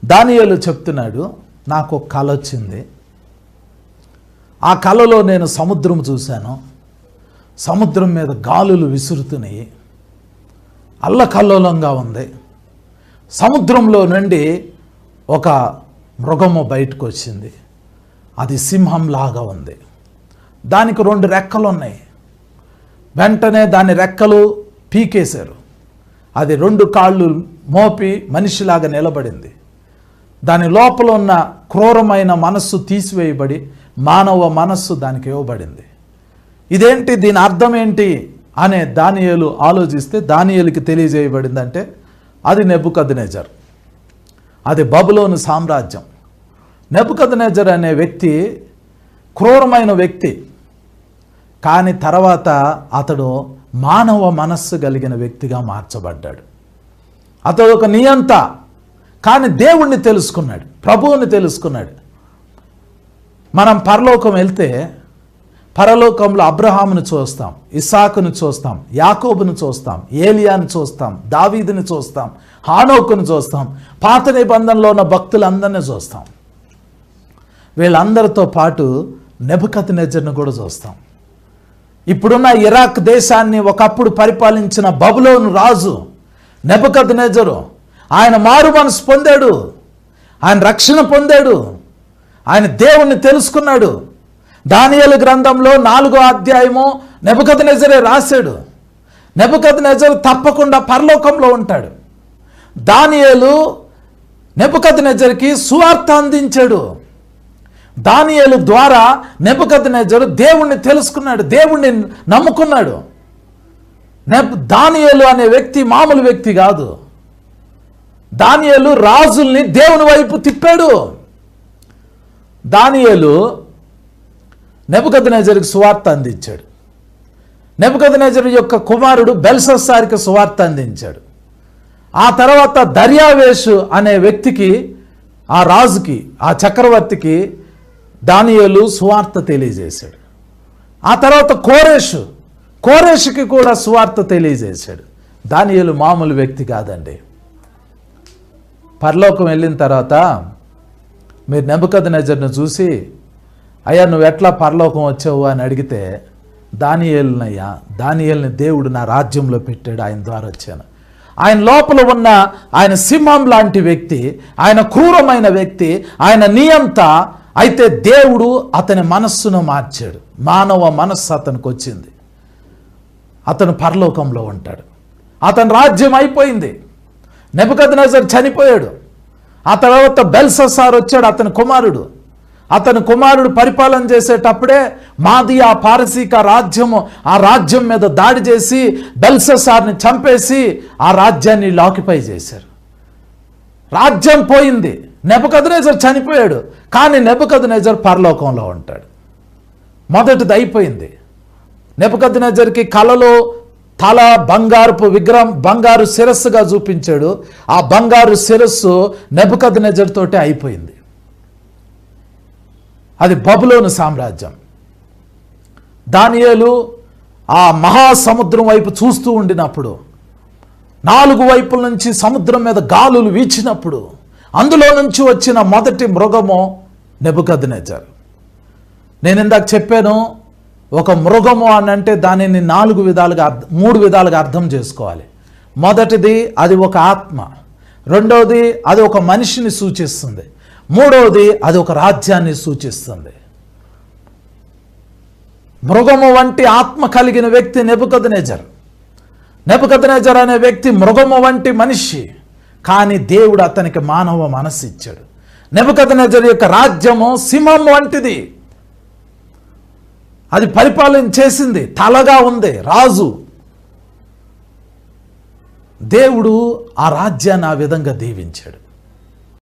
దానియేలు చెప్తున్నాడు, నాకు ఒక కల వచ్చింది. ఆ కలలో నేను సముద్రం చూశాను. సముద్రం మీద గాలులు విసురుతున్నాయి, అల్లకల్లోలంగా ఉంది. సముద్రంలో నుండి ఒక మృగము బయటకు వచ్చింది. అది సింహంలాగా ఉంది. దానికి 2 రెక్కలు ఉన్నాయి. వెంటనే దాని రెక్కలు పీకేశారు. అది 2 కాళ్ళు మోపి మనిషిలాగా నిలబడింది. దాని లోపల ఉన్న క్రూరమైన మనస్సు తీసివేయబడి మానవ మనస్సు దానికి ఇవ్వబడింది. ఇదేంటి, దీని అర్థం ఏంటి అనే దానియేలు ఆలోచిస్తే దానియేలుకి తెలియజేయబడిందంటే అది నెబుకద్నెజర్, అది బబులోను సామ్రాజ్యం. నెబుకద్నెజర్ అనే వ్యక్తి క్రూరమైన వ్యక్తి, కానీ తర్వాత అతడు మానవ మనస్సు కలిగిన వ్యక్తిగా మార్చబడ్డాడు. అతడు ఒక నియంత, కానీ దేవుణ్ణి తెలుసుకున్నాడు, ప్రభువుని తెలుసుకున్నాడు. మనం పరలోకం వెళ్తే పరలోకంలో అబ్రహామును చూస్తాం, ఇస్సాకును చూస్తాం, యాకోబును చూస్తాం, ఏలియాను చూస్తాం, దావీదుని చూస్తాం, హానోకును చూస్తాం, పాత నిబంధనలో ఉన్న భక్తులందరినీ చూస్తాం. వీళ్ళందరితో పాటు నెబుకద్నెజర్ను కూడా చూస్తాం. ఇప్పుడున్న ఇరాక్ దేశాన్ని ఒకప్పుడు పరిపాలించిన బబులోను రాజు నెబుకద్నెజరు, ఆయన మారు మనసు పొందాడు, ఆయన రక్షణ పొందాడు, ఆయన దేవుణ్ణి తెలుసుకున్నాడు. దానియేలు గ్రంథంలో 4వ అధ్యాయము నెబుకద్నెజరే రాశాడు. నెబుకద్నెజరు తప్పకుండా పరలోకంలో ఉంటాడు. దానియేలు నెబుకద్నెజర్కి సువార్త అందించాడు. దానియేలు ద్వారా నెబుకద్నెజరు దేవుణ్ణి తెలుసుకున్నాడు, దేవుణ్ణి నమ్ముకున్నాడు. దానియేలు అనే వ్యక్తి మామూలు వ్యక్తి కాదు. దానియేలు రాజుల్ని దేవుని వైపు తిప్పాడు. దానియేలు నెబుకద్నెజరుకి సువార్త అందించాడు. నెబుకద్నెజరు యొక్క కుమారుడు బెల్షస్సారుకి సువార్త అందించాడు. ఆ తర్వాత దర్యావేషు అనే వ్యక్తికి, ఆ రాజుకి, ఆ చక్రవర్తికి దానియేలు సువార్త తెలియజేశాడు. ఆ తర్వాత కోరేషుకి కూడా సువార్త తెలియజేశాడు. దానియేలు మామూలు వ్యక్తి కాదండి. పరలోకం వెళ్ళిన తర్వాత మీరు నెబుకద్నెజర్ను చూసి, అయ్యా నువ్వు ఎట్లా పరలోకం వచ్చావు అని అడిగితే, దానియేలుని దేవుడు నా రాజ్యంలో పెట్టాడు, ఆయన ద్వారా వచ్చాను. ఆయన లోపల ఉన్న ఆయన సింహం లాంటి వ్యక్తి, ఆయన క్రూరమైన వ్యక్తి, ఆయన నియంత. అయితే దేవుడు అతని మనస్సును మార్చాడు. మానవ మనస్సు అతనికి వచ్చింది. అతను పరలోకంలో ఉంటాడు. అతని రాజ్యం అయిపోయింది. నెబుకద్నెజర్ చనిపోయాడు. ఆ తర్వాత బెల్షస్సారు వచ్చాడు, అతని కుమారుడు పరిపాలన చేసేటప్పుడే మాదియా పారసీక రాజ్యము, ఆ రాజ్యం మీద దాడి చేసి బెల్షస్సారుని చంపేసి ఆ రాజ్యాన్ని ఆక్యుపై చేశారు. రాజ్యం పోయింది. నెబుకద్నెజర్ చనిపోయాడు, కానీ నెబుకద్నెజర్ పరలోకంలో ఉంటాడు. మొదటిది అయిపోయింది. నెబుకద్నెజర్కి కలలో తల బంగారపు విగ్రహం, బంగారు శిరస్సుగా చూపించాడు. ఆ బంగారు శిరస్సు నెబుకద్నెజర్ తోటే అయిపోయింది. అది బబులోను సామ్రాజ్యం. దానియేలు ఆ మహాసముద్రం వైపు చూస్తూ ఉండినప్పుడు, 4 వైపుల నుంచి సముద్రం మీద గాలులు వీచినప్పుడు, అందులో నుంచి వచ్చిన మొదటి మృగము నెబుకద్నెజర్. నేను ఇందాక చెప్పాను, ఒక మృగము అని అంటే దానిని 3 విధాలుగా అర్థం చేసుకోవాలి. మొదటిది అది ఒక ఆత్మ, రెండవది అది ఒక మనిషిని సూచిస్తుంది, మూడవది అది ఒక రాజ్యాన్ని సూచిస్తుంది. మృగము వంటి ఆత్మ కలిగిన వ్యక్తి నెబుకద్నెజర్. నెబుకద్నెజర్ అనే వ్యక్తి మృగము వంటి మనిషి, కానీ దేవుడు అతనికి మానవ మనస్సు ఇచ్చాడు. నెబుకద్నెజర్ యొక్క రాజ్యము సింహం వంటిది. అది పరిపాలన చేసింది, తలగా ఉంది, రాజు. దేవుడు ఆ రాజ్యాన్ని ఆ విధంగా దీవించాడు.